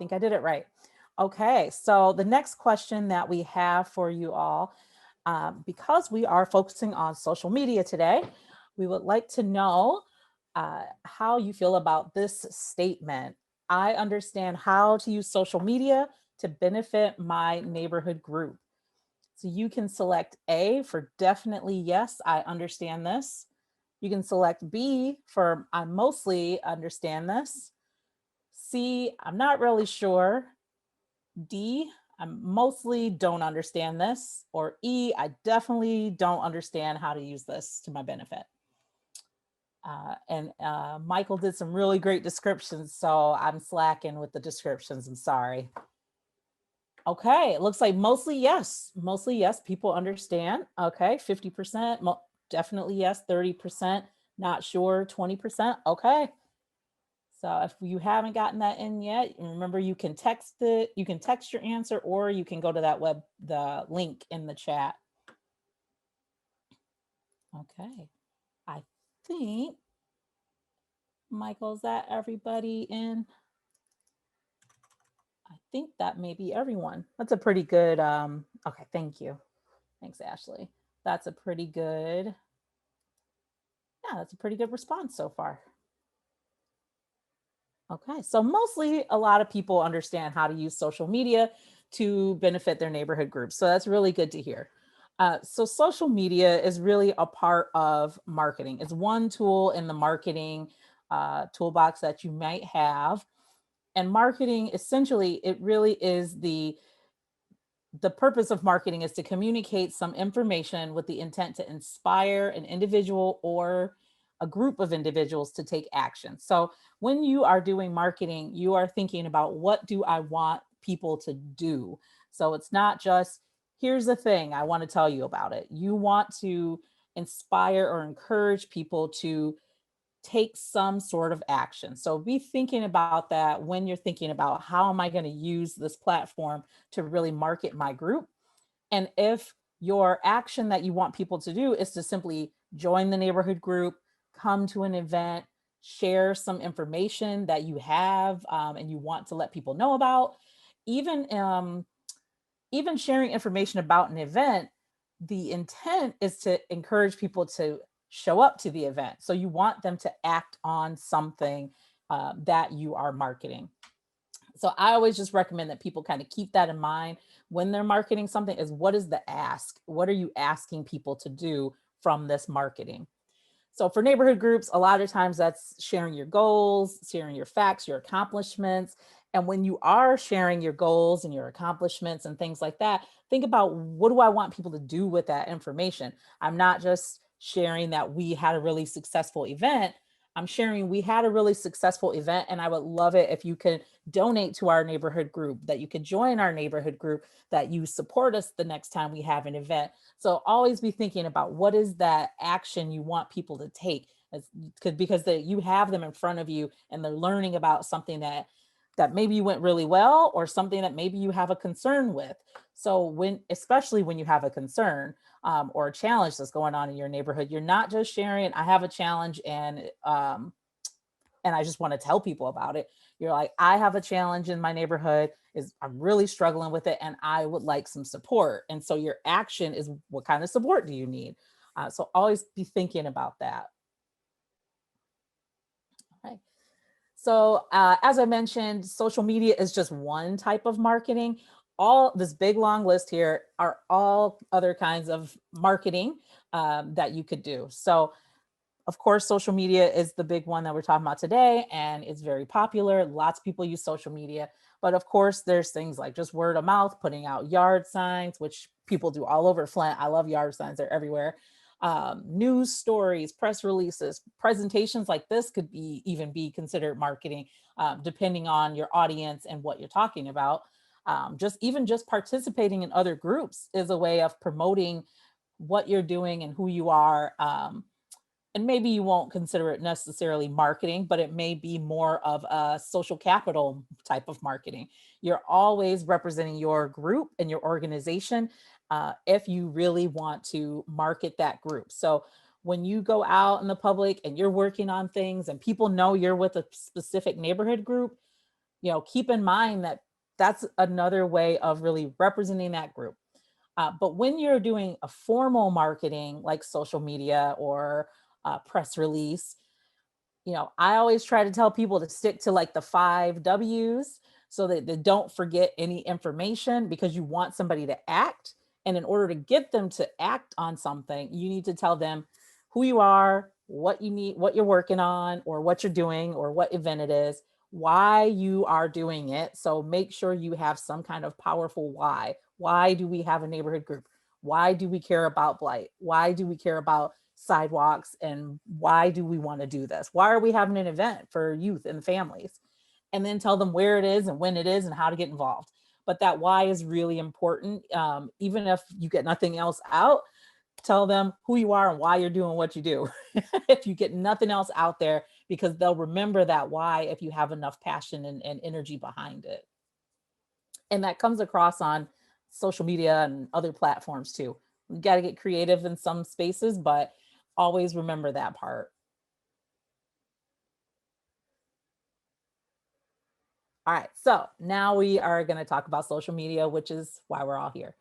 think I did it right. Okay, so the next question that we have for you all, because we are focusing on social media today, we would like to know how you feel about this statement. I understand how to use social media to benefit my neighborhood group. So you can select A for definitely yes, I understand this. You can select B for I mostly understand this. C, I'm not really sure. D, I mostly don't understand this. Or E, I definitely don't understand how to use this to my benefit. And Michael did some really great descriptions, so I'm slacking with the descriptions. I'm sorry. Okay, it looks like mostly yes. Mostly yes, people understand. Okay, 50%, definitely yes, 30%, not sure, 20%. Okay. So if you haven't gotten that in yet, remember you can text it, you can text your answer, or you can go to the link in the chat. Okay. I think, Michael, is that everybody in? I think that may be everyone. That's a pretty good, okay, thank you. Thanks, Ashley. That's a pretty good, yeah, that's a pretty good response so far. Okay, so mostly a lot of people understand how to use social media to benefit their neighborhood groups. So that's really good to hear. So social media is really a part of marketing. It's one tool in the marketing toolbox that you might have. And marketing, essentially, it really is the purpose of marketing is to communicate some information with the intent to inspire an individual or a group of individuals to take action. So when you are doing marketing, you are thinking about what do I want people to do? So it's not just, here's the thing, I want to tell you about it. You want to inspire or encourage people to take some sort of action. So be thinking about that when you're thinking about how am I going to use this platform to really market my group. And if your action that you want people to do is to simply join the neighborhood group, come to an event, share some information that you have and you want to let people know about, even even sharing information about an event, the intent is to encourage people to show up to the event. So you want them to act on something that you are marketing. So I always just recommend that people kind of keep that in mind when they're marketing something is what is the ask? What are you asking people to do from this marketing? So for neighborhood groups, a lot of times that's sharing your goals, sharing your facts, your accomplishments. And when you are sharing your goals and your accomplishments and things like that, think about what do I want people to do with that information? I'm not just sharing that we had a really successful event. I'm sharing we had a really successful event and I would love it if you could donate to our neighborhood group, that you could join our neighborhood group, that you support us the next time we have an event. So always be thinking about what is that action you want people to take, because you have them in front of you and they're learning about something that maybe went really well or something that maybe you have a concern with. So especially when you have a concern or a challenge that's going on in your neighborhood, you're not just sharing, I have a challenge and I just want to tell people about it. You're like, I have a challenge in my neighborhood, is I'm really struggling with it and I would like some support. And so your action is what kind of support do you need? So always be thinking about that. Okay. So as I mentioned, social media is just one type of marketing. All this big long list here are all other kinds of marketing that you could do. So of course, social media is the big one that we're talking about today, and it's very popular. Lots of people use social media. But of course, there's things like just word of mouth, putting out yard signs, which people do all over Flint. I love yard signs, they're everywhere. News stories, press releases, presentations like this could even be considered marketing, depending on your audience and what you're talking about. Just participating in other groups is a way of promoting what you're doing and who you are. And maybe you won't consider it necessarily marketing, but it may be more of a social capital type of marketing. You're always representing your group and your organization if you really want to market that group. So when you go out in the public and you're working on things and people know you're with a specific neighborhood group, keep in mind that that's another way of really representing that group. But when you're doing a formal marketing like social media or press release, I always try to tell people to stick to like the 5 W's so that they don't forget any information, because you want somebody to act. And in order to get them to act on something, you need to tell them who you are, what you need, what you're working on, or what you're doing, or what event it is, why you are doing it. So make sure you have some kind of powerful why. Why do we have a neighborhood group? Why do we care about blight? Why do we care about sidewalks? And why do we want to do this? Why are we having an event for youth and families? And then tell them where it is and when it is and how to get involved. But that why is really important. Even if you get nothing else out, tell them who you are and why you're doing what you do. If you get nothing else out there, because they'll remember that why if you have enough passion and energy behind it. And that comes across on social media and other platforms too. You got to get creative in some spaces, but always remember that part. All right, so now we are going to talk about social media, which is why we're all here.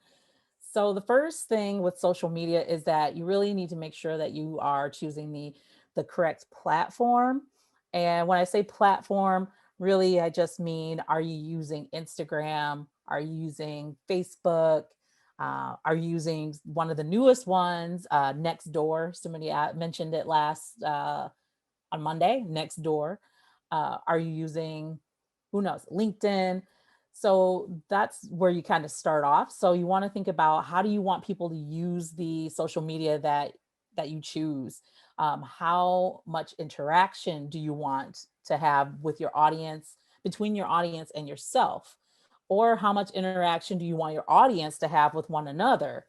So the first thing with social media is that you really need to make sure that you are choosing the correct platform. And when I say platform, really I just mean, are you using Instagram? Are you using Facebook? Are you using one of the newest ones, Nextdoor? Somebody mentioned it last on Monday, Nextdoor. Are you using, who knows, LinkedIn? So that's where you kind of start off. So you want to think about, how do you want people to use the social media that you choose? How much interaction do you want to have with your audience, between your audience and yourself? Or how much interaction do you want your audience to have with one another?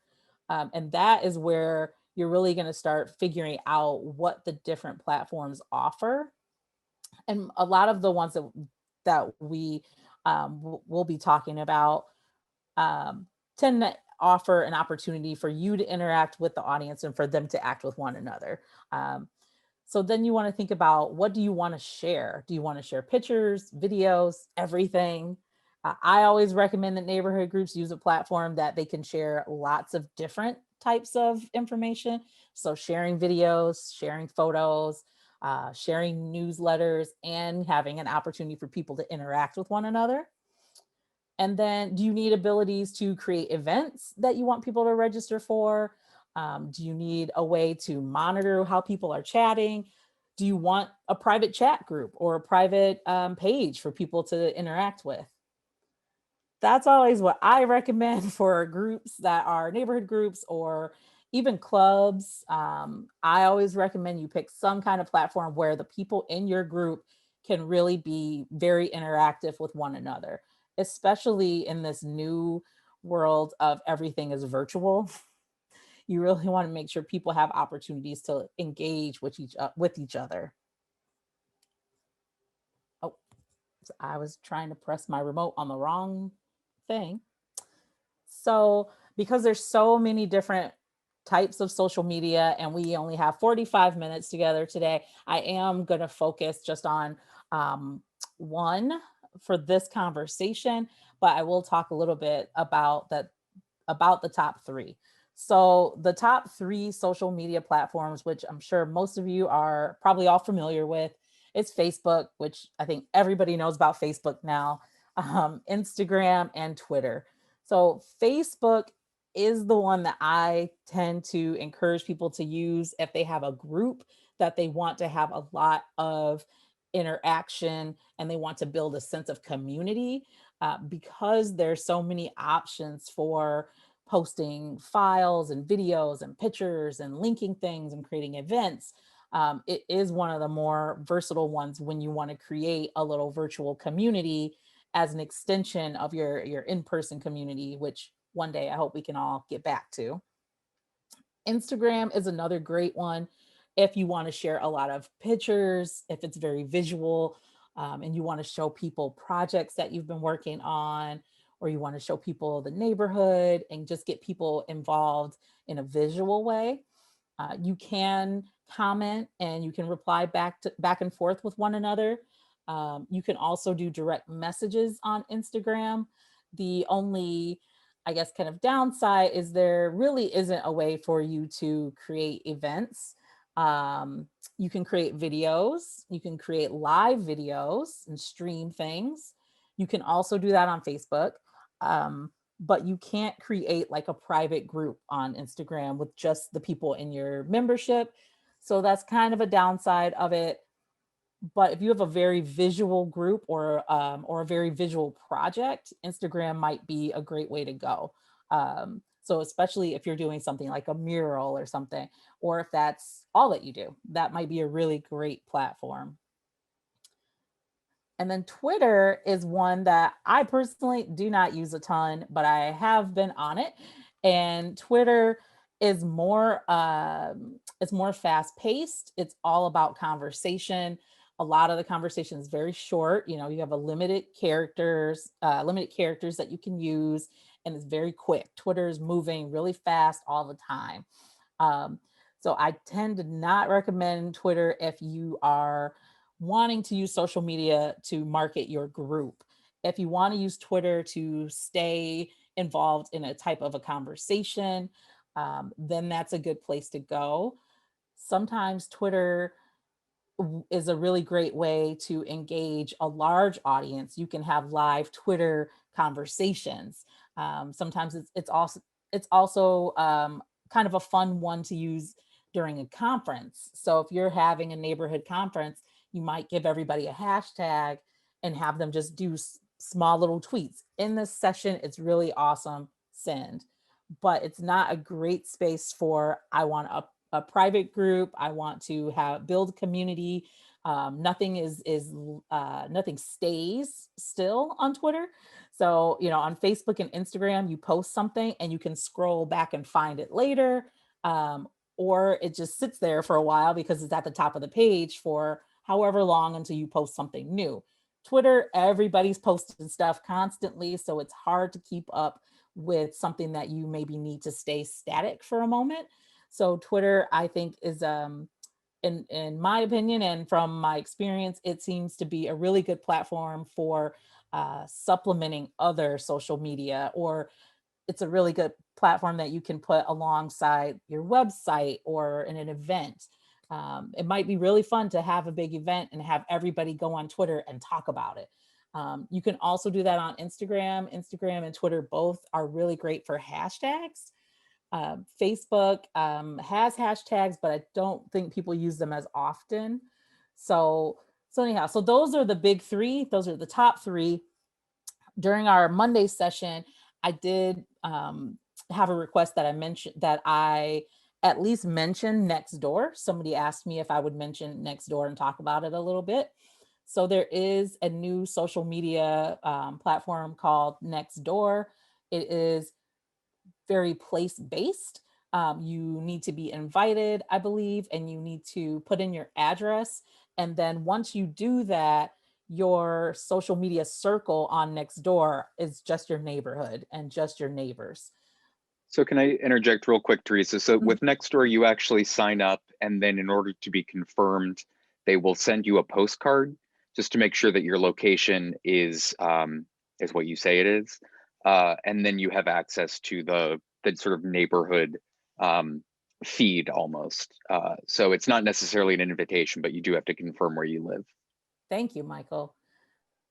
And that is where you're really going to start figuring out what the different platforms offer. And a lot of the ones that we will be talking about tend to offer an opportunity for you to interact with the audience and for them to act with one another. So then you want to think about, what do you want to share? Do you want to share pictures, videos, everything? I always recommend that neighborhood groups use a platform that they can share lots of different types of information. So sharing videos, sharing photos, sharing newsletters, and having an opportunity for people to interact with one another. And then, do you need abilities to create events that you want people to register for? Do you need a way to monitor how people are chatting? Do you want a private chat group or a private page for people to interact with? That's always what I recommend for groups that are neighborhood groups or even clubs. I always recommend you pick some kind of platform where the people in your group can really be very interactive with one another, especially in this new world of everything is virtual. You really want to make sure people have opportunities to engage with each other. Oh, I was trying to press my remote on the wrong thing. So, because there's so many different types of social media and we only have 45 minutes together today, I am going to focus just on one for this conversation, but I will talk a little bit about the top three. So the top three social media platforms, which I'm sure most of you are probably all familiar with, it's Facebook, which I think everybody knows about Facebook now, Instagram, and Twitter. So Facebook is the one that I tend to encourage people to use if they have a group that they want to have a lot of interaction and they want to build a sense of community, because there's so many options for posting files and videos and pictures and linking things and creating events. It is one of the more versatile ones when you want to create a little virtual community as an extension of your in-person community, which one day I hope we can all get back to. Instagram is another great one if you want to share a lot of pictures, if it's very visual, and you want to show people projects that you've been working on, or you want to show people the neighborhood and just get people involved in a visual way. You can comment and you can reply back and forth with one another. You can also do direct messages on Instagram. The only, I guess, kind of downside is there really isn't a way for you to create events. Um, you can create videos, you can create live videos and stream things. You can also do that on Facebook. Um, but you can't create like a private group on Instagram with just the people in your membership. So that's kind of a downside of it. But if you have a very visual group or a very visual project, Instagram might be a great way to go. So especially if you're doing something like a mural or something, or if that's all that you do, that might be a really great platform. And then Twitter is one that I personally do not use a ton, but I have been on it. And Twitter is it's more fast paced. It's all about conversation. A lot of the conversation is very short. You know, you have a limited characters that you can use, and it's very quick. Twitter is moving really fast all the time. Um, so I tend to not recommend Twitter if you are wanting to use social media to market your group. If you want to use Twitter to stay involved in a type of a conversation, then that's a good place to go. Sometimes Twitter is a really great way to engage a large audience. You can have live Twitter conversations. Sometimes it's also kind of a fun one to use during a conference. So if you're having a neighborhood conference, you might give everybody a hashtag and have them just do small little tweets. In this session, it's really awesome. Send. But it's not a great space for I want a private group. I want to have build community. Nothing stays still on Twitter. So you know, on Facebook and Instagram, you post something and you can scroll back and find it later, or it just sits there for a while because it's at the top of the page for however long until you post something new. Twitter, everybody's posting stuff constantly, so it's hard to keep up with something that you maybe need to stay static for a moment. So Twitter, I think, is in my opinion and from my experience, it seems to be a really good platform for supplementing other social media, or it's a really good platform that you can put alongside your website or in an event. It might be really fun to have a big event and have everybody go on Twitter and talk about it. You can also do that on Instagram. Instagram and Twitter both are really great for hashtags. Facebook has hashtags, but I don't think people use them as often. So, so anyhow, so those are the big three. Those are the top three. During our Monday session, I did have a request that I mentioned that I at least mention Nextdoor. Somebody asked me if I would mention Nextdoor and talk about it a little bit. So there is a new social media platform called Nextdoor. It is very place based. You need to be invited, I believe, and you need to put in your address. And then once you do that, your social media circle on Nextdoor is just your neighborhood and just your neighbors. So can I interject real quick, Teresa? So Mhm. with Nextdoor, you actually sign up, and then in order to be confirmed, they will send you a postcard just to make sure that your location is what you say it is, and then you have access to the sort of neighborhood um, feed almost. So it's not necessarily an invitation, but you do have to confirm where you live. Thank you, Michael.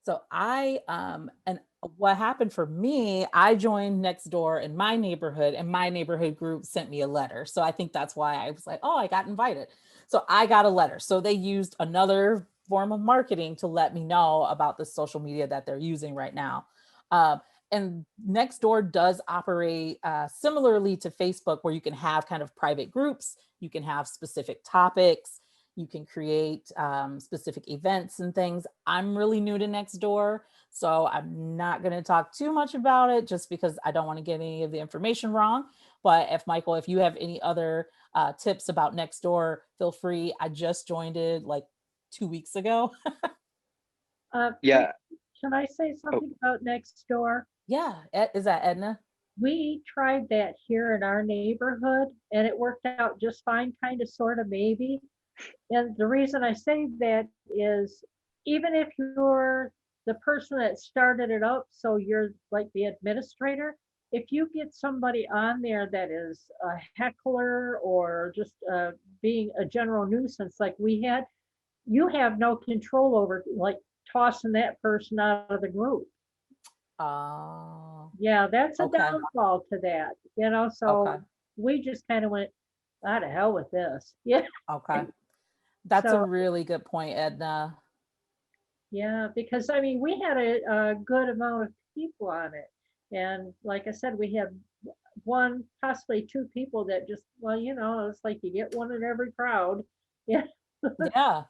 So and what happened for me, I joined Nextdoor in my neighborhood, and my neighborhood group sent me a letter. So I think that's why I was like, oh, I got invited. So I got a letter. So they used another form of marketing to let me know about the social media that they're using right now. Um, and Nextdoor does operate similarly to Facebook, where you can have kind of private groups, you can have specific topics, you can create specific events and things. I'm really new to Nextdoor, so I'm not going to talk too much about it just because I don't want to get any of the information wrong. But if Michael, if you have any other tips about Nextdoor, feel free. I just joined it like 2 weeks ago. Teresa, Yeah. can I say Oh, something about Nextdoor? Yeah, is that Edna? We tried that here in our neighborhood and it worked out just fine, kind of, sort of, maybe. And the reason I say that is even if you're the person that started it up, so you're like the administrator, if you get somebody on there that is a heckler or just being a general nuisance like we had, you have no control over like tossing that person out of the group. Oh, Yeah, that's a okay. downfall to that, Okay. so we just kind of went, out of hell with this. Yeah. Okay. That's a So, really good point, Edna. yeah, because I mean, we had a good amount of people on it. And like I said, we had one, possibly two people that just, well, it's like you get one in every crowd. Yeah. Yeah.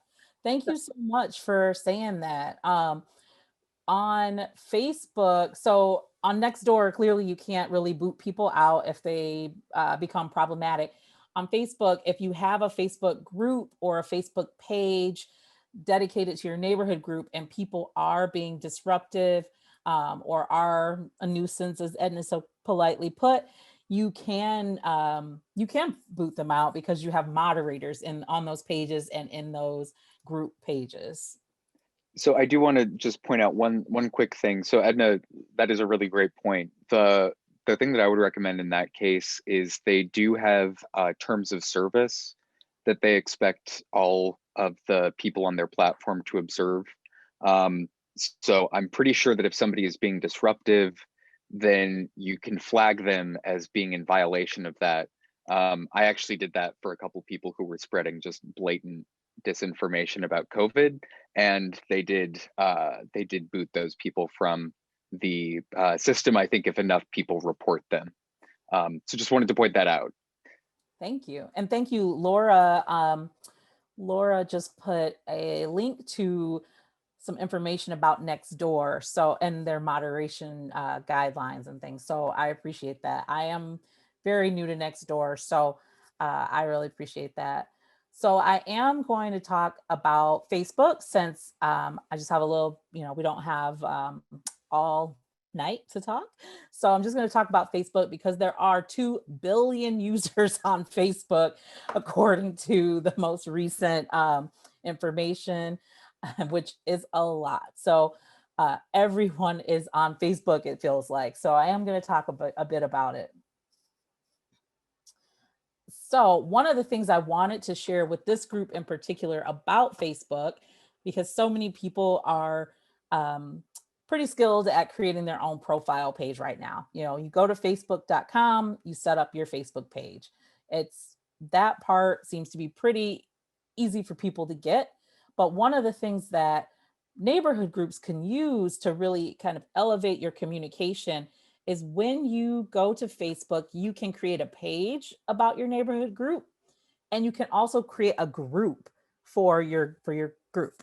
Thank you so much for saying that. On Facebook, so on Nextdoor, clearly you can't really boot people out if they become problematic. On Facebook, if you have a Facebook group or a Facebook page dedicated to your neighborhood group and people are being disruptive or are a nuisance, as Edna so politely put, you can boot them out because you have moderators in on those pages and in those group pages. So I do want to just point out one quick thing. So Edna, that is a really great point. The thing that I would recommend in that case is they do have terms of service that they expect all of the people on their platform to observe. Um, so I'm pretty sure that if somebody is being disruptive, then you can flag them as being in violation of that. I actually did that for a couple people who were spreading just blatant disinformation about COVID, and they did boot those people from the system, I think, if enough people report them. So just wanted to point that out. Thank you. And thank you, Laura. Laura just put a link to some information about Nextdoor, so and their moderation guidelines and things. So I appreciate that. I am very new to Nextdoor, so I really appreciate that. So I am going to talk about Facebook since I just have a little, we don't have all night to talk. So I'm just going to talk about Facebook because there are 2 billion users on Facebook, according to the most recent information, which is a lot. So everyone is on Facebook, it feels like. So I am going to talk a bit about it. So one of the things I wanted to share with this group in particular about Facebook, because so many people are pretty skilled at creating their own profile page right now. You go to facebook.com, you set up your Facebook page. That part seems to be pretty easy for people to get. But one of the things that neighborhood groups can use to really kind of elevate your communication is when you go to Facebook, you can create a page about your neighborhood group, and you can also create a group for your group.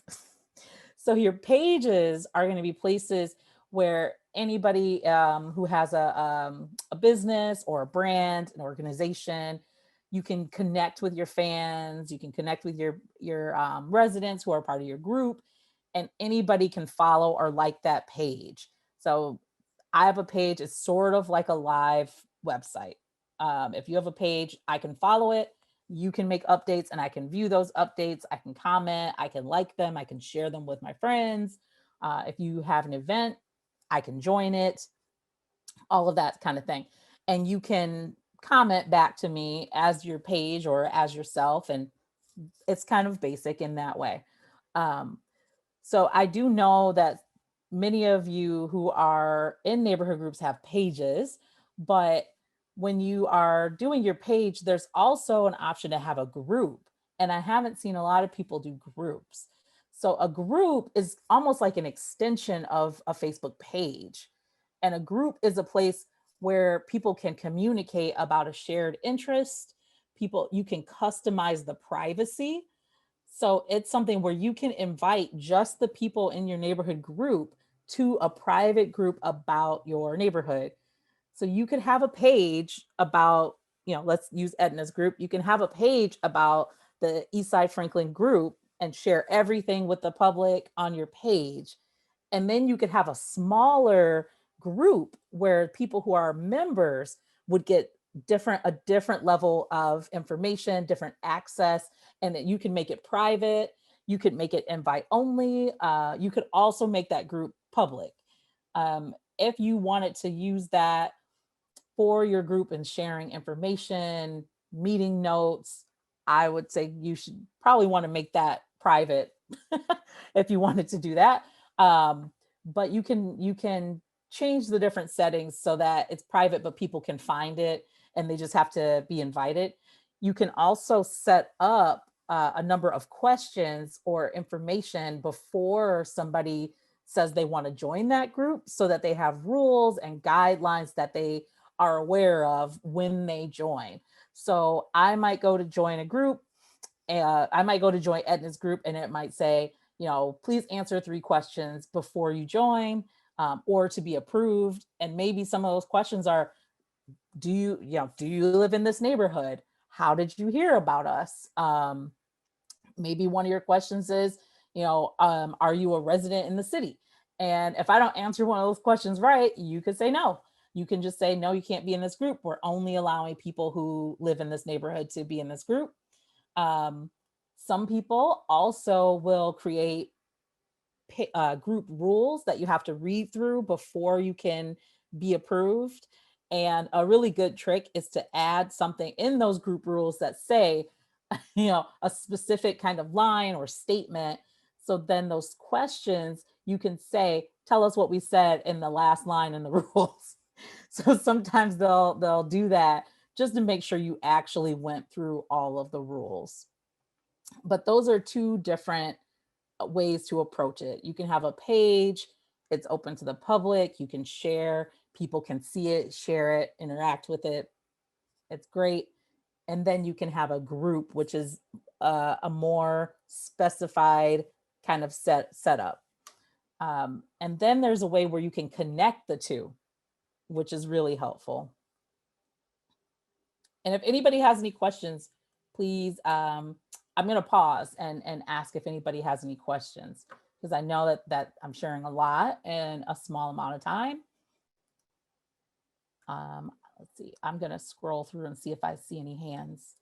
So your pages are going to be places where anybody who has a business or a brand, an organization, you can connect with your fans, you can connect with your residents who are part of your group, and anybody can follow or like that page. So I have a page, it's sort of like a live website. If you have a page, I can follow it. You can make updates and I can view those updates. I can comment, I can like them, I can share them with my friends. If you have an event, I can join it, all of that kind of thing. And you can comment back to me as your page or as yourself. And it's kind of basic in that way. Um, so I do know that many of you who are in neighborhood groups have pages, but when you are doing your page, there's also an option to have a group. And I haven't seen a lot of people do groups. So a group is almost like an extension of a Facebook page. And a group is a place where people can communicate about a shared interest. You can customize the privacy, so it's something where you can invite just the people in your neighborhood group to a private group about your neighborhood. So you could have a page about, let's use Edna's group. You can have a page about the Eastside Franklin group and share everything with the public on your page. And then you could have a smaller group where people who are members would get a different level of information, different access, and that you can make it private. You could make it invite only. You could also make that group public. If you wanted to use that for your group and sharing information, meeting notes, I would say you should probably want to make that private if you wanted to do that. But you can change the different settings so that it's private, but people can find it and they just have to be invited. You can also set up a number of questions or information before somebody says they want to join that group so that they have rules and guidelines that they are aware of when they join. So I might go to join a group. I might go to join Edna's group and it might say, please answer 3 questions before you join, or to be approved. And maybe some of those questions are, do you live in this neighborhood? How did you hear about us? Maybe one of your questions is, are you a resident in the city? And if I don't answer one of those questions right, you could say no. You can just say, no, you can't be in this group. We're only allowing people who live in this neighborhood to be in this group. Some people also will create group rules that you have to read through before you can be approved. And a really good trick is to add something in those group rules that say, a specific kind of line or statement. So then those questions, you can say, tell us what we said in the last line in the rules. So sometimes they'll do that just to make sure you actually went through all of the rules. But those are 2 different ways to approach it. You can have a page, it's open to the public, you can share, people can see it, share it, interact with it. It's great. And then you can have a group, which is a more specified kind of setup. And then there's a way where you can connect the 2, which is really helpful. And if anybody has any questions, please, I'm going to pause and ask if anybody has any questions, because I know that I'm sharing a lot in a small amount of time. Let's see, I'm going to scroll through and see if I see any hands.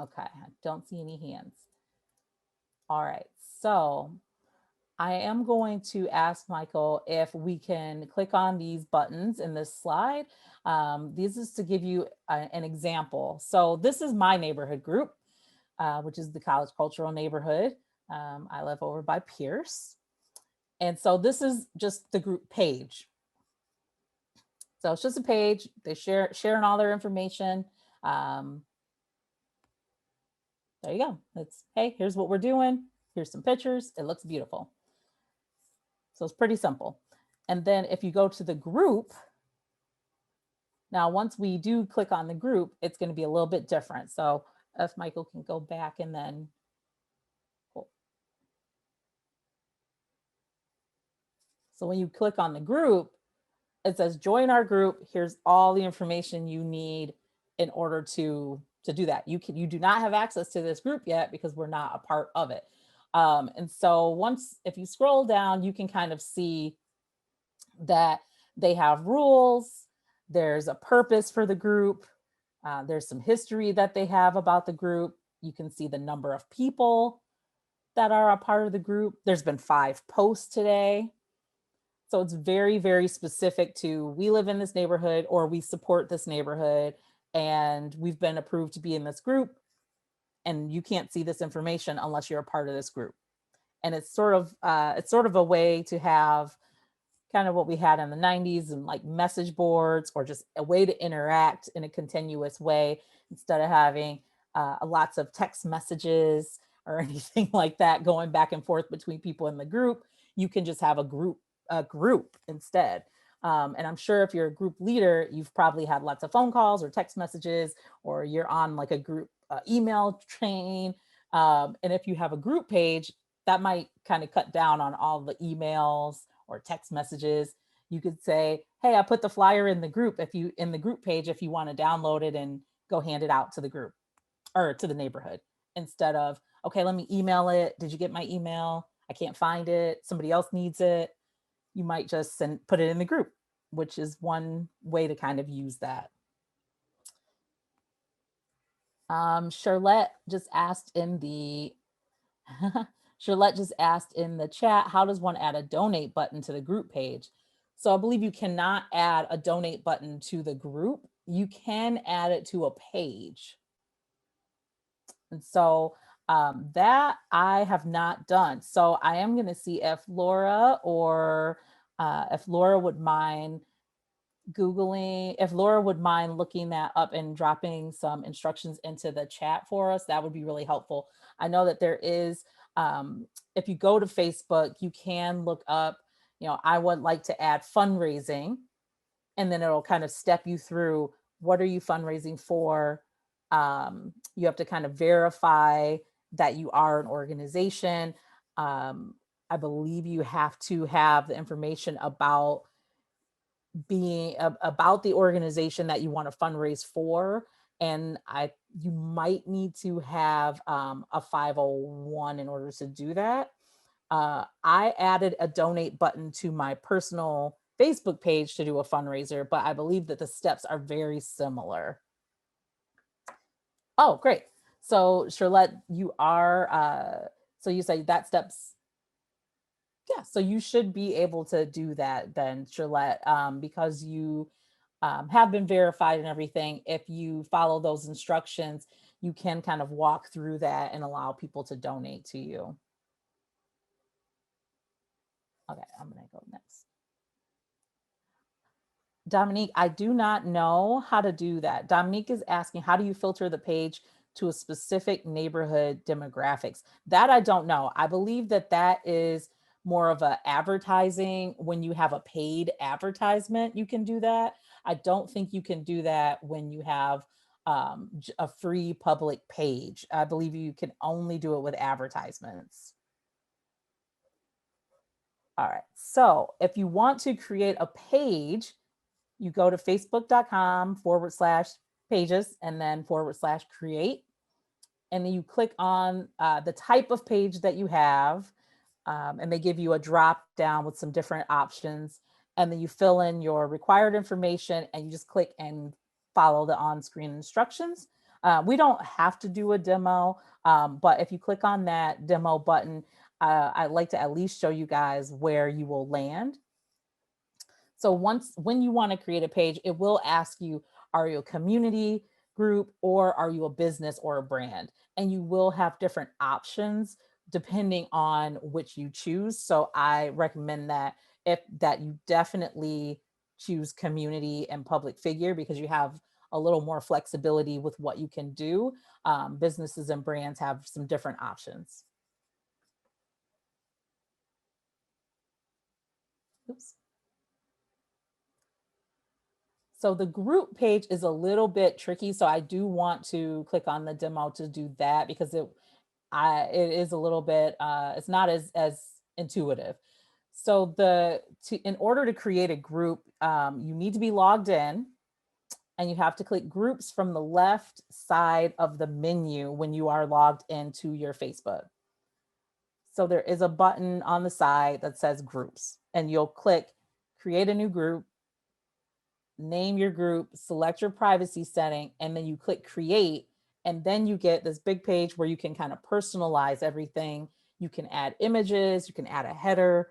Okay, I don't see any hands. All right, so I am going to ask Michael if we can click on these buttons in this slide. This is to give you an example. So this is my neighborhood group, which is the College Cultural Neighborhood. I live over by Pierce. And so this is just the group page. So it's just a page. They sharing all their information. There you go. It's, hey, here's what we're doing. Here's some pictures. It looks beautiful. So it's pretty simple. And then if you go to the group, now once we do click on the group, it's going to be a little bit different. So if Michael can go back and then, so when you click on the group, it says join our group. Here's all the information you need in order to do that. You do not have access to this group yet because we're not a part of it. And so if you scroll down, you can kind of see that they have rules. There's a purpose for the group. There's some history that they have about the group. You can see the number of people that are a part of the group. There's been 5 posts today. So it's very, very specific to, we live in this neighborhood or we support this neighborhood and we've been approved to be in this group, and you can't see this information unless you're a part of this group. And it's sort of a way to have kind of what we had in the 90s and like message boards, or just a way to interact in a continuous way instead of having lots of text messages or anything like that going back and forth between people in the group. You can just have a group instead. And I'm sure if you're a group leader, you've probably had lots of phone calls or text messages, or you're on like a group email chain. And if you have a group page, that might kind of cut down on all the emails or text messages. You could say, hey, I put the flyer in the group, in the group page, if you want to download it and go hand it out to the group or to the neighborhood, instead of, okay, let me email it. Did you get my email? I can't find it. Somebody else needs it. You might just put it in the group, which is one way to kind of use that. Charlotte just asked in the Charlotte just asked in the chat, how does one add a donate button to the group page? So I believe you cannot add a donate button to the group. You can add it to a page. And so that I have not done. So I am going to see if Laura would mind Googling, if Laura would mind looking that up and dropping some instructions into the chat for us, that would be really helpful. I know that there is, if you go to Facebook, you can look up, I would like to add fundraising, and then it'll kind of step you through what are you fundraising for. You have to kind of verify that you are an organization. I believe you have to have the information about about the organization that you want to fundraise for, and you might need to have a 501 in order to do that. I added a donate button to my personal Facebook page to do a fundraiser, but I believe that the steps are very similar. Oh, great. So Charlotte, you are, so you say that steps, yeah, so you should be able to do that then, Charlotte, because you have been verified and everything. If you follow those instructions, you can kind of walk through that and allow people to donate to you. Okay, I'm gonna go next. Dominique, I do not know how to do that. Dominique is asking, how do you filter the page to a specific neighborhood demographics? That I don't know. I believe that that is more of a advertising. When you have a paid advertisement, you can do that. I don't think you can do that when you have a free public page. I believe you can only do it with advertisements. All right, so if you want to create a page, you go to facebook.com/pages and then /create. And then you click on the type of page that you have. And they give you a drop down with some different options. And then you fill in your required information and you just click and follow the on-screen instructions. We don't have to do a demo, but if you click on that demo button, I'd like to at least show you guys where you will land. So when you want to create a page, it will ask you, are you a community group or are you a business or a brand? And you will have different options depending on which you choose. So I recommend that you definitely choose community and public figure, because you have a little more flexibility with what you can do. Businesses and brands have some different options. Oops. So the group page is a little bit tricky. So I do want to click on the demo to do that, because it is a little bit, it's not as intuitive. So in order to create a group, you need to be logged in, and you have to click groups from the left side of the menu when you are logged into your Facebook. So there is a button on the side that says groups, and you'll click create a new group, name your group, select your privacy setting, and then you click create. And then you get this big page where you can kind of personalize everything. You can add images, you can add a header,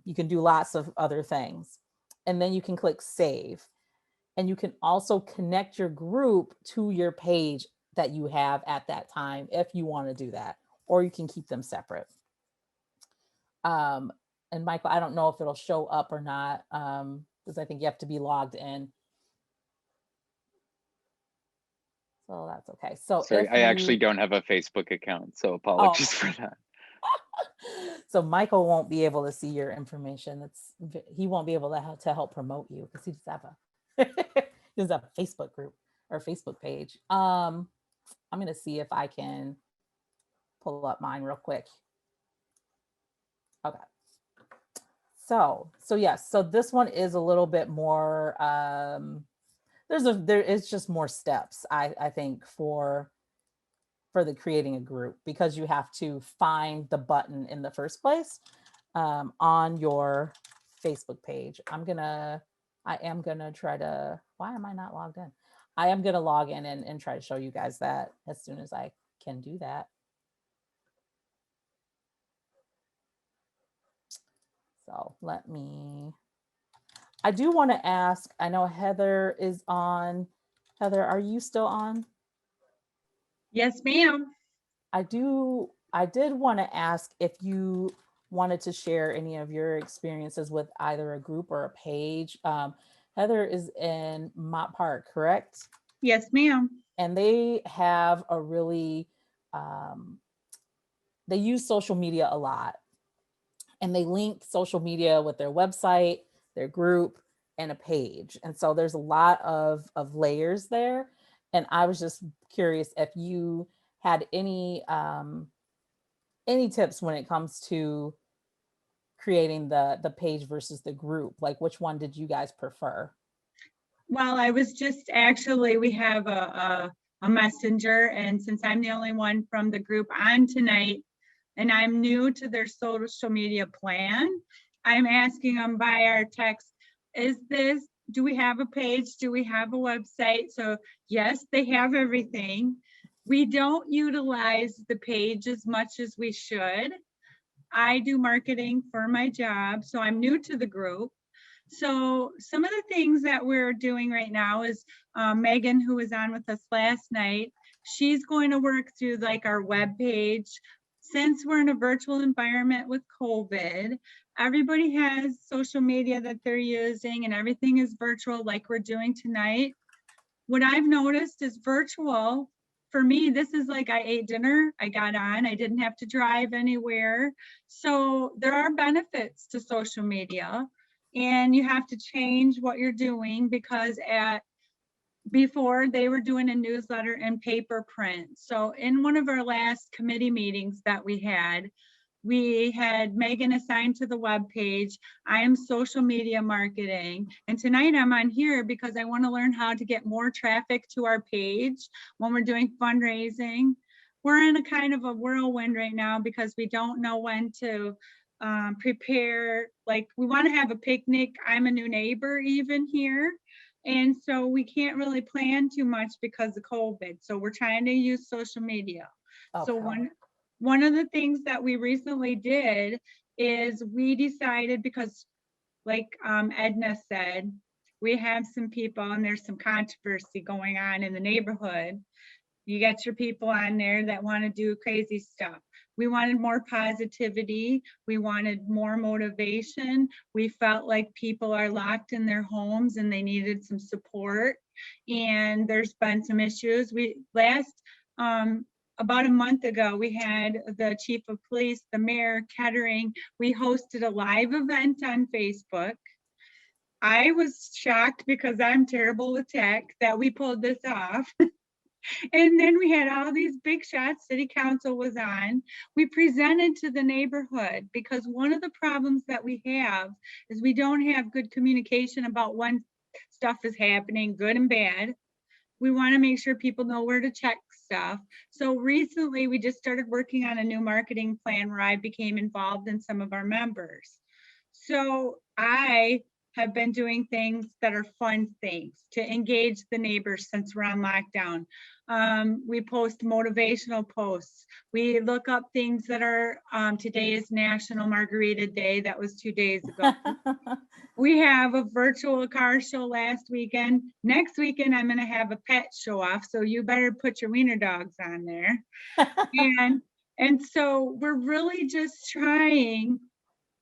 you can do lots of other things. And then you can click save. And you can also connect your group to your page that you have at that time if you want to do that, or you can keep them separate. And Michael, I don't know if it'll show up or not, because I think you have to be logged in. So that's okay. So sorry, I actually don't have a Facebook account, so apologies for that. So Michael won't be able to see your information. He won't be able to help promote you, because he doesn't have he doesn't have a Facebook group or Facebook page. I'm gonna see if I can pull up mine real quick. Okay. So yes, so this one is a little bit more, there is just more steps, I think, for the creating a group, because you have to find the button in the first place on your Facebook page. I am gonna try to, why am I not logged in? I am going to log in and try to show you guys that as soon as I can do that. So let me, I do want to ask, I know Heather is on. Heather, are you still on? Yes, ma'am. I did want to ask if you wanted to share any of your experiences with either a group or a page. Heather is in Mott Park, correct? Yes, ma'am. And they have a really, they use social media a lot, and they link social media with their website, their group, and a page. And so there's a lot of layers there. And I was just curious if you had any tips when it comes to creating the page versus the group. Like, which one did you guys prefer? Well, I was just actually, we have a messenger, and since I'm the only one from the group on tonight, and I'm new to their social media plan, I'm asking them by our text, do we have a page? Do we have a website? So yes, they have everything. We don't utilize the page as much as we should. I do marketing for my job, so I'm new to the group. So some of the things that we're doing right now is Megan, who was on with us last night, she's going to work through like our web page. Since we're in a virtual environment with COVID, everybody has social media that they're using and everything is virtual like we're doing tonight. What I've noticed is virtual, for me, this is like I ate dinner, I got on, I didn't have to drive anywhere. So there are benefits to social media, and you have to change what you're doing because before they were doing a newsletter and paper print. So in one of our last committee meetings that we had Megan assigned to the web page. I am social media marketing. And tonight I'm on here because I want to learn how to get more traffic to our page when we're doing fundraising. We're in a kind of a whirlwind right now because we don't know when to prepare. Like, we want to have a picnic. I'm a new neighbor even here. And so we can't really plan too much because of COVID. So we're trying to use social media. So one of the things that we recently did is we decided, because like Edna said, we have some people and there's some controversy going on in the neighborhood. You get your people on there that want to do crazy stuff. We wanted more positivity. We wanted more motivation. We felt like people are locked in their homes and they needed some support. And there's been some issues. About a month ago, we had the chief of police, the mayor, Kettering. We hosted a live event on Facebook. I was shocked because I'm terrible with tech that we pulled this off. And then we had all these big shots. City council was on. We presented to the neighborhood because one of the problems that we have is we don't have good communication about when stuff is happening, good and bad. We want to make sure people know where to check stuff. So recently we just started working on a new marketing plan where I became involved in some of our members. So I have been doing things that are fun things to engage the neighbors since we're on lockdown. We post motivational posts. We look up things that are, today is National Margarita Day. That was 2 days ago. We have a virtual car show last weekend. Next weekend, I'm gonna have a pet show off. So you better put your wiener dogs on there. And so we're really just trying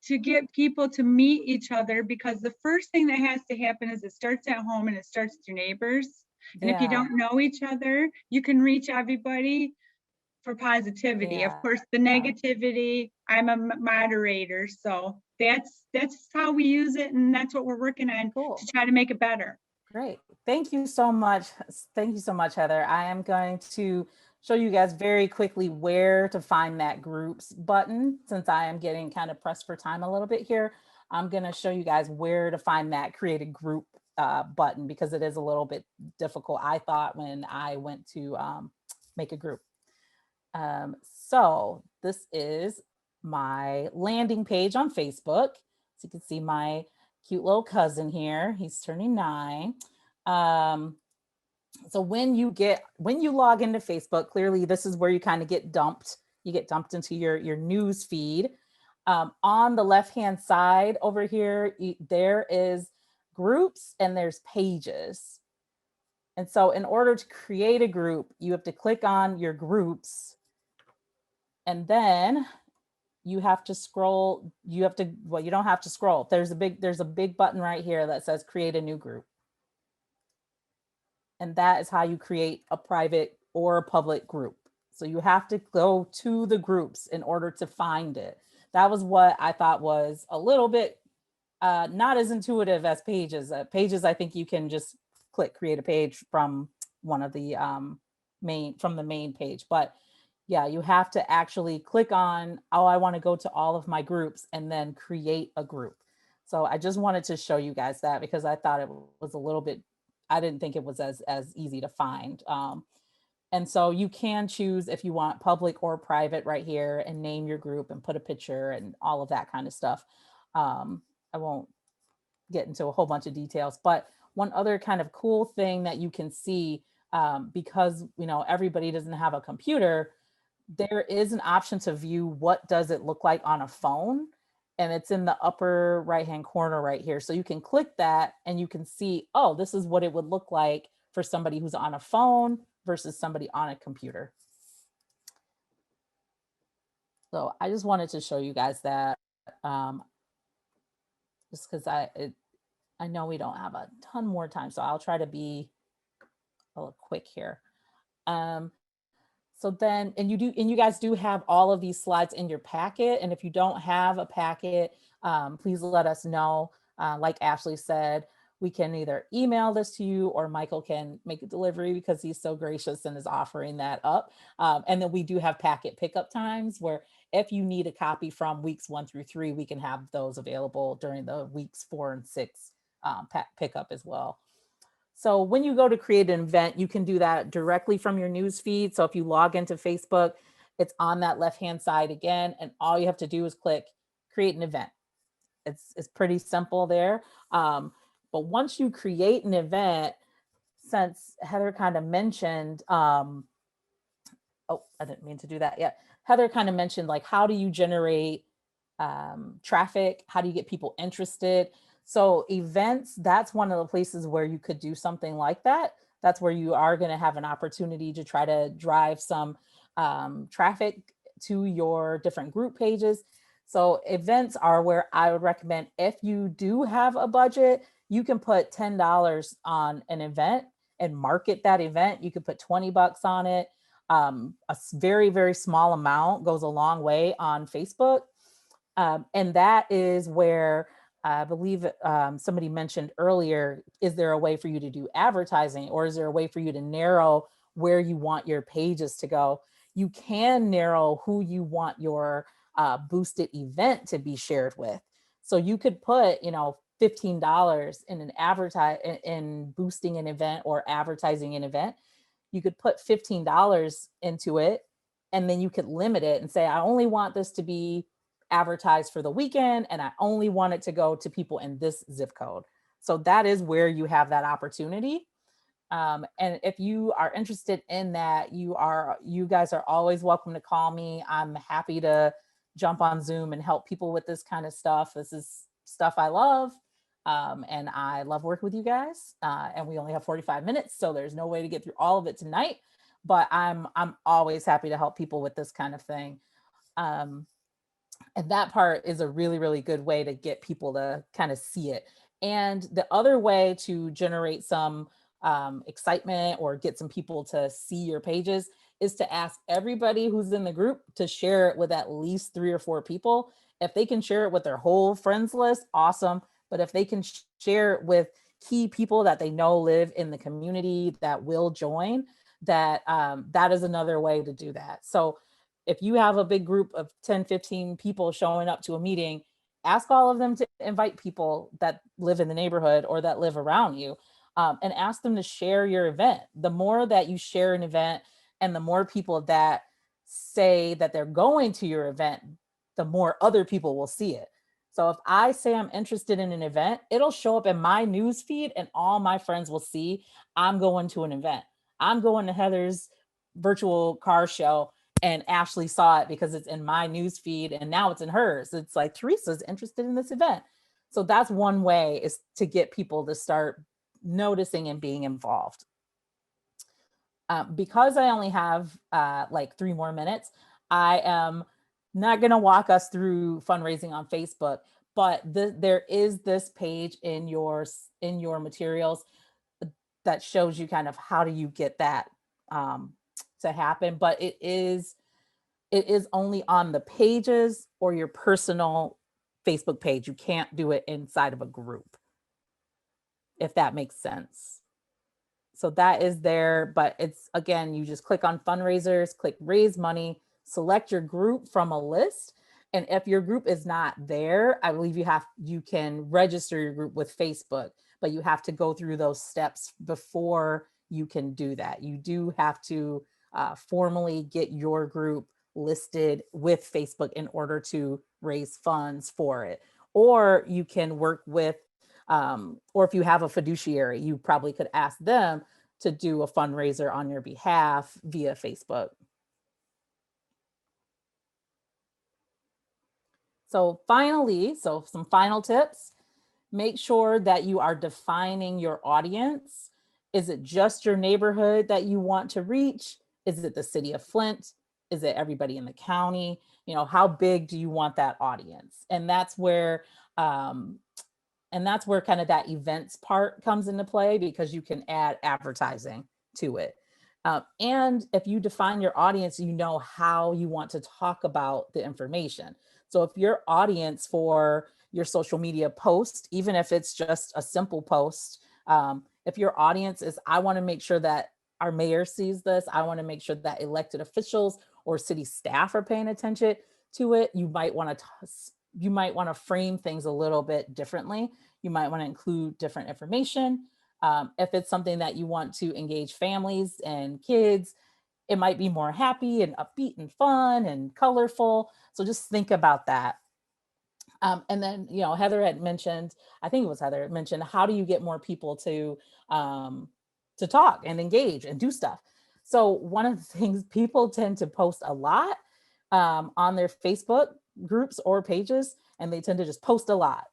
to get people to meet each other, because the first thing that has to happen is it starts at home and it starts with your neighbors. And if you don't know each other, you can reach everybody for positivity. Yeah. Of course, the negativity, I'm a moderator. So that's how we use it. And that's what we're working on to try to make it better. Great. Thank you so much. Thank you so much, Heather. I am going to show you guys very quickly where to find that groups button. Since I am getting kind of pressed for time a little bit here, I'm going to show you guys where to find that create a group button, because it is a little bit difficult, I thought, when I went to make a group. So this is my landing page on Facebook. So you can see my cute little cousin here. He's turning 9. So when you log into Facebook, clearly this is where you kind of get dumped. You get dumped into your news feed. On the left-hand side over here, there is groups and there's pages. And so in order to create a group, you have to click on your groups, and then you have to scroll. Well, you don't have to scroll. There's a big button right here that says create a new group. And that is how you create a private or a public group. So you have to go to the groups in order to find it. That was what I thought was a little bit not as intuitive as Pages. Pages, I think you can just click create a page from one of the main page. But yeah, you have to actually click on, oh, I want to go to all of my groups and then create a group. So I just wanted to show you guys that because I thought it was a little bit, I didn't think it was as easy to find. And so you can choose if you want public or private right here and name your group and put a picture and all of that kind of stuff. I won't get into a whole bunch of details, but one other kind of cool thing that you can see, because everybody doesn't have a computer, there is an option to view what does it look like on a phone, and it's in the upper right hand corner right here. So you can click that and you can see, oh, this is what it would look like for somebody who's on a phone versus somebody on a computer. So I just wanted to show you guys that, just because I know we don't have a ton more time, so I'll try to be a little quick here. So then, and you guys do have all of these slides in your packet. And if you don't have a packet, please let us know. Like Ashley said, we can either email this to you or Michael can make a delivery because he's so gracious and is offering that up. And then we do have packet pickup times where if you need a copy from weeks 1 through 3, we can have those available during the weeks 4 and 6 pickup as well. So when you go to create an event, you can do that directly from your news feed. So if you log into Facebook, it's on that left-hand side again, and all you have to do is click create an event. It's pretty simple there. But once you create an event, since Heather kind of mentioned, oh, I didn't mean to do that yet. Heather kind of mentioned, like, how do you generate traffic? How do you get people interested? So events, that's one of the places where you could do something like that. That's where you are going to have an opportunity to try to drive some traffic to your different group pages. So events are where I would recommend, if you do have a budget, you can put $10 on an event and market that event. You could put 20 bucks on it. A very, very small amount goes a long way on Facebook. And that is where I believe somebody mentioned earlier, is there a way for you to do advertising, or is there a way for you to narrow where you want your pages to go? You can narrow who you want your boosted event to be shared with. So you could put, $15 in boosting an event or advertising an event. You could put $15 into it, and then you could limit it and say, I only want this to be advertised for the weekend, and I only want it to go to people in this zip code. So that is where you have that opportunity. And if you are interested in that, you guys are always welcome to call me. I'm happy to jump on Zoom and help people with this kind of stuff. This is stuff I love. And I love working with you guys. And we only have 45 minutes, so there's no way to get through all of it tonight, but I'm always happy to help people with this kind of thing. And that part is a really, really good way to get people to kind of see it. And the other way to generate some excitement or get some people to see your pages is to ask everybody who's in the group to share it with at least 3 or 4 people. If they can share it with their whole friends list, awesome. But if they can share it with key people that they know live in the community that will join, that is another way to do that. So if you have a big group of 10, 15 people showing up to a meeting, ask all of them to invite people that live in the neighborhood or that live around you, and ask them to share your event. The more that you share an event and the more people that say that they're going to your event, the more other people will see it. So if I say I'm interested in an event, it'll show up in my news feed and all my friends will see I'm going to an event. I'm going to Heather's virtual car show, and Ashley saw it because it's in my news feed and now it's in hers. It's like, Teresa's interested in this event. So that's one way, is to get people to start noticing and being involved. Because I only have like 3 more minutes, I am not going to walk us through fundraising on Facebook, but there is this page in your materials that shows you kind of how do you get that to happen. But it is only on the pages or your personal Facebook page. You can't do it inside of a group, if that makes sense. So that is there, but it's, again, you just click on fundraisers, click raise money, select your group from a list. And if your group is not there, I believe you can register your group with Facebook, but you have to go through those steps before you can do that. You do have to formally get your group listed with Facebook in order to raise funds for it. Or you can work with, or if you have a fiduciary, you probably could ask them to do a fundraiser on your behalf via Facebook. So finally, some final tips. Make sure that you are defining your audience. Is it just your neighborhood that you want to reach? Is it the city of Flint? Is it everybody in the county? You know, how big do you want that audience? And that's where kind of that events part comes into play, because you can add advertising to it. And if you define your audience, you know how you want to talk about the information. So if your audience for your social media post, even if it's just a simple post, if your audience is, I want to make sure that our mayor sees this, I want to make sure that elected officials or city staff are paying attention to it, you might want to frame things a little bit differently. You might want to include different information. If it's something that you want to engage families and kids, it might be more happy and upbeat and fun and colorful. So just think about that. And then, Heather had mentioned, I think it was Heather mentioned, how do you get more people to talk and engage and do stuff? So one of the things, people tend to post a lot on their Facebook groups or pages, and they tend to just post a lot.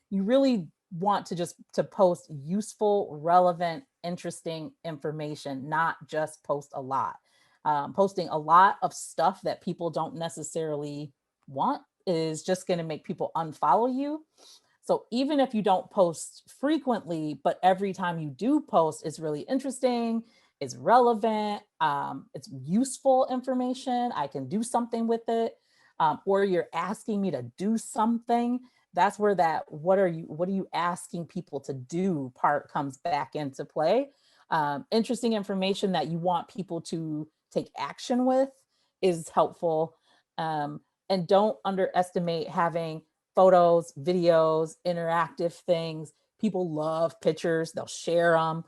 You really want to post useful, relevant, interesting information, not just post a lot. Posting a lot of stuff that people don't necessarily want is just going to make people unfollow you. So even if you don't post frequently, but every time you do post, it's really interesting, it's relevant, it's useful information, I can do something with it, or you're asking me to do something, that's where that what are you asking people to do part comes back into play. Interesting information that you want people to take action with is helpful. And don't underestimate having photos, videos, interactive things. People love pictures, they'll share them,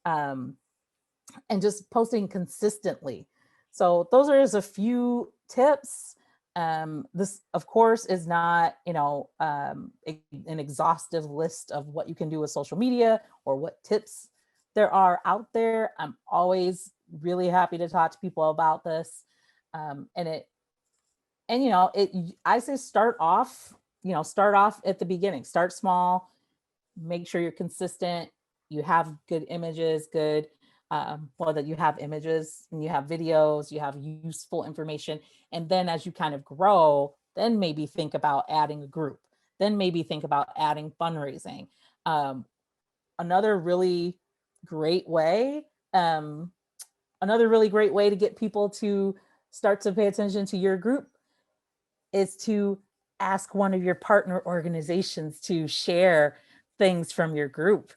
and just posting consistently. So those are just a few tips. This, of course, is not, an exhaustive list of what you can do with social media or what tips there are out there. I'm always really happy to talk to people about this. I say start off at the beginning, start small, make sure you're consistent, you have good images, that you have images and you have videos, you have useful information. And then as you kind of grow, then maybe think about adding a group, then maybe think about adding fundraising. Another really great way to get people to start to pay attention to your group is to ask one of your partner organizations to share things from your group.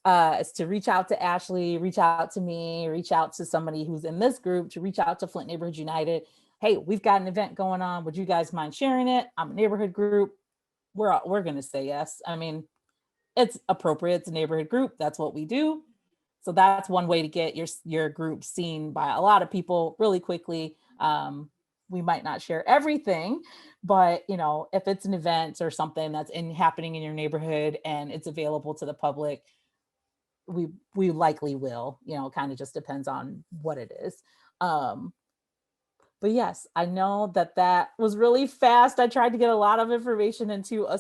Is to reach out to Ashley, reach out to me, reach out to somebody who's in this group, to reach out to Flint Neighborhood United. Hey, we've got an event going on. Would you guys mind sharing it? I'm a neighborhood group. We're going to say yes. I mean, it's appropriate. It's a neighborhood group. That's what we do. So that's one way to get your group seen by a lot of people really quickly. we might not share everything, but you know, if it's an event or something that's happening in your neighborhood and it's available to the public, we likely will, you know, kind of just depends on what it is. But yes, I know that that was really fast. I tried to get a lot of information into a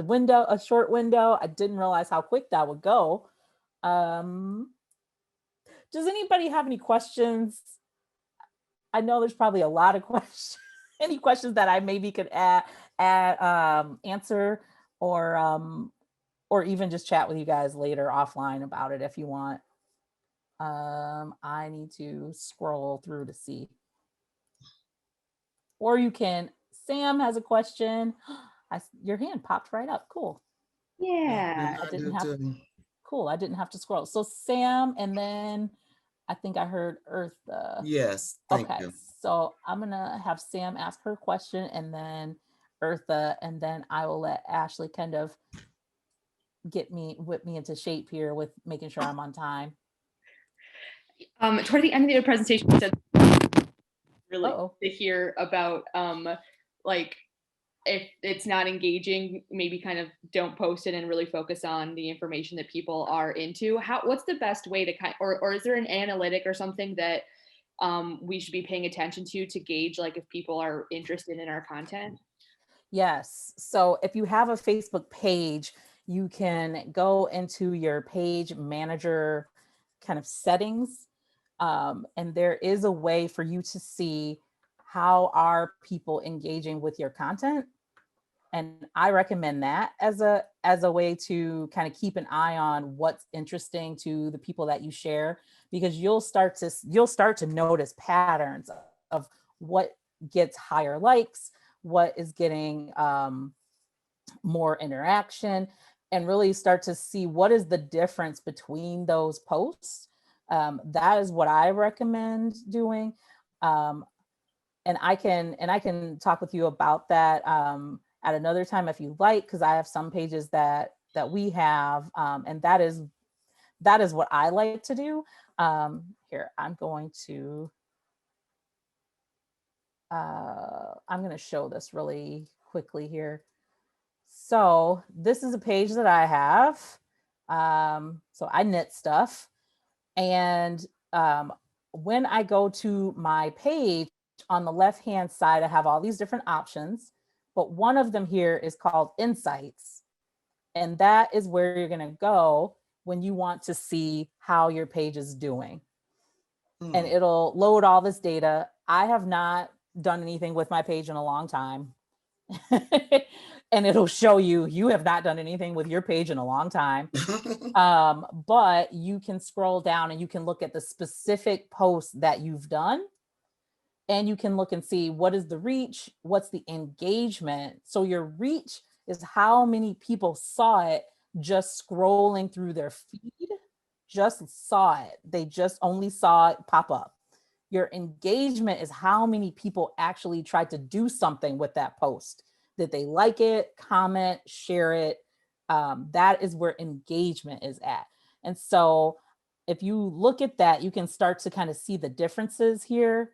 window, a short window. I didn't realize how quick that would go. Um, does anybody have any questions? I know there's probably a lot of questions. Any questions that I maybe could answer, or even just chat with you guys later offline about it if you want. I need to scroll through to see. Or you can, Sam has a question. Your hand popped right up. Cool. Yeah. I didn't have, cool. I didn't have to scroll. So Sam, and then I think I heard Eartha. Yes, thank Okay, you. so I'm gonna have Sam ask her question and then Eartha, and then I will let Ashley kind of whip me into shape here with making sure I'm on time. Toward the end of your presentation, you said really to hear about like if it's not engaging, maybe kind of don't post it and really focus on the information that people are into. What's the best way to or is there an analytic or something that we should be paying attention to gauge like if people are interested in our content? Yes. So if you have a Facebook page, you can go into your page manager kind of settings. And there is a way for you to see how are people engaging with your content. And I recommend that as a way to kind of keep an eye on what's interesting to the people that you share, because you'll start to notice patterns of what gets higher likes, what is getting more interaction, and really start to see what is the difference between those posts. That is what I recommend doing. And I can talk with you about that at another time if you like, because I have some pages that we have, and that is what I like to do. Here, I'm going to show this really quickly here. So this is a page that I have. So I knit stuff, and when I go to my page, on the left-hand side, I have all these different options, but one of them here is called Insights. And that is where you're gonna go when you want to see how your page is doing. And it'll load all this data. I have not done anything with my page in a long time. And it'll show you have not done anything with your page in a long time. But you can scroll down and you can look at the specific posts that you've done. And you can look and see what is the reach, what's the engagement. So your reach is how many people saw it just scrolling through their feed, just saw it. They just only saw it pop up. Your engagement is how many people actually tried to do something with that post. Did they like it, comment, share it? That is where engagement is at. And so if you look at that, you can start to kind of see the differences here.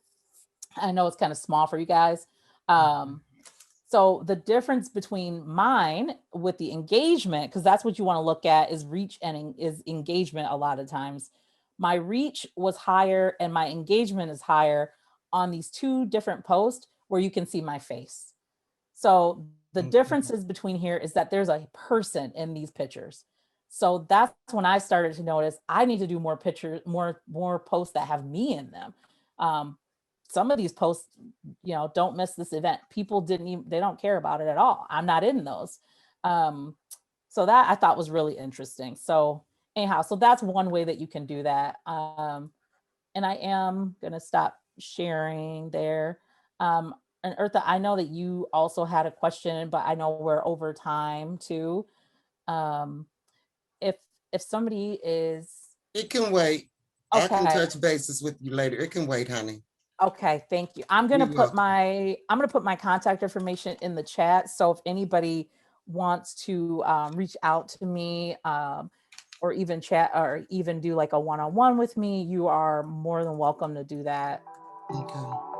I know it's kind of small for you guys. So the difference between mine with the engagement, because that's what you want to look at, is reach and is engagement a lot of times. My reach was higher and my engagement is higher on these two different posts where you can see my face. So the differences between here is that there's a person in these pictures. So that's when I started to notice I need to do more pictures, more posts that have me in them. Some of these posts, you know, don't miss this event. People they don't care about it at all. I'm not in those. So that I thought was really interesting. So anyhow, so that's one way that you can do that. And I am gonna stop sharing there. And Eartha, I know that you also had a question, but I know we're over time too. If somebody is, it can wait. I can okay. touch bases with you later. It can wait, honey. Okay, thank you. I'm gonna You're put my contact information in the chat. So if anybody wants to reach out to me or even chat or even do like a one-on-one with me, you are more than welcome to do that. Okay.